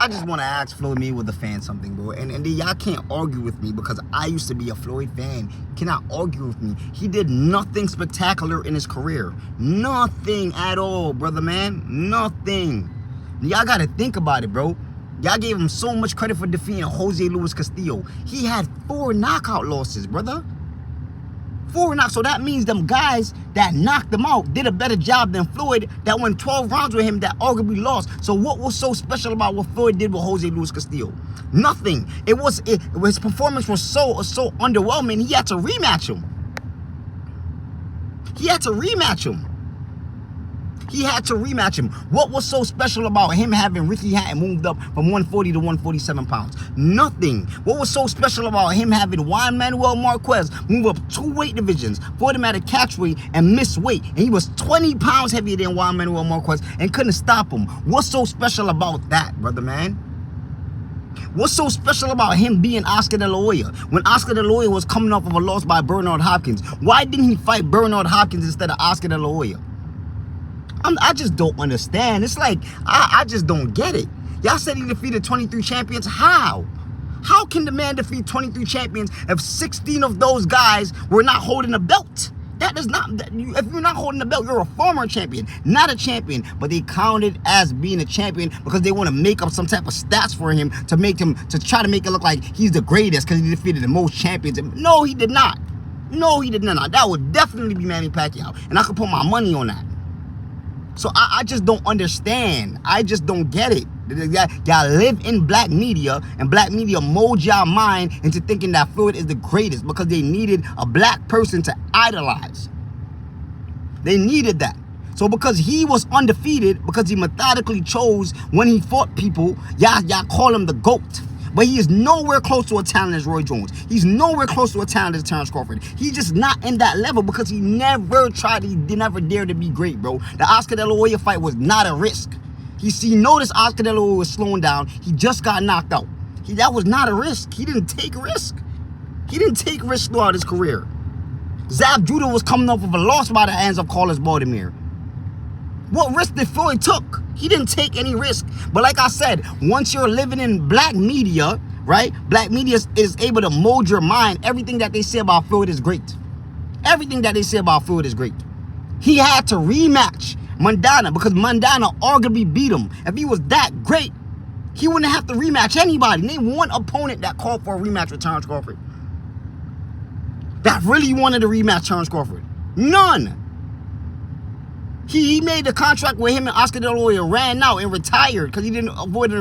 I just want to ask Floyd Mayweather the fan something, bro. And y'all can't argue with me because I used to be a Floyd fan. You cannot argue with me. He did nothing spectacular in his career. Nothing at all, brother, man. Nothing. Y'all got to think about it, bro. Y'all gave him so much credit for defeating Jose Luis Castillo. He had 4 knockout losses, brother. 4 knockouts. So that means them guys that knocked him out did a better job than Floyd that went 12 rounds with him that arguably lost. So what was so special about what Floyd did with Jose Luis Castillo? Nothing. His performance was so underwhelming. He had to rematch him. He had to rematch him. What was so special about him having Ricky Hatton moved up from 140 to 147 pounds? Nothing. What was so special about him having Juan Manuel Marquez move up 2 weight divisions, fought him at a catch weight and miss weight? And he was 20 pounds heavier than Juan Manuel Marquez and couldn't stop him. What's so special about that, brother, man? What's so special about him being Oscar De La Hoya when Oscar De La Hoya was coming off of a loss by Bernard Hopkins? Why didn't he fight Bernard Hopkins instead of Oscar De La Hoya? I just don't understand. It's like, I just don't get it. Y'all said he defeated 23 champions. How? How can the man defeat 23 champions if 16 of those guys were not holding a belt? That does not, if you're not holding a belt, you're a former champion, not a champion. But they counted as being a champion because they want to make up some type of stats for him to try to make it look like he's the greatest because he defeated the most champions. No, he did not. No, he did not. That would definitely be Manny Pacquiao. And I could put my money on that. So I just don't understand. I just don't get it. Y'all live in black media, and black media mold y'all mind into thinking that Floyd is the greatest because they needed a black person to idolize. They needed that. So because he was undefeated, because he methodically chose when he fought people, y'all call him the GOAT. But he is nowhere close to a talent as Roy Jones. He's nowhere close to a talent as Terrence Crawford. He's just not in that level because he never never dared to be great, bro. The Oscar De La Hoya fight was not a risk. He noticed Oscar De La Hoya was slowing down. He just got knocked out. That was not a risk. He didn't take risk. He didn't take risks throughout his career. Zab Judah was coming off of a loss by the hands of Carlos Baldomir. What risk did Floyd took? He didn't take any risk. But like I said, once you're living in black media, right? Black media is able to mold your mind. Everything that they say about Floyd is great. Everything that they say about Floyd is great. He had to rematch Mandana because Mandana arguably beat him. If he was that great, he wouldn't have to rematch anybody. Name one opponent that called for a rematch with Terrence Crawford. That really wanted to rematch Terrence Crawford. None. He made the contract with him and Oscar De La Hoya, ran out and retired because he didn't avoid it.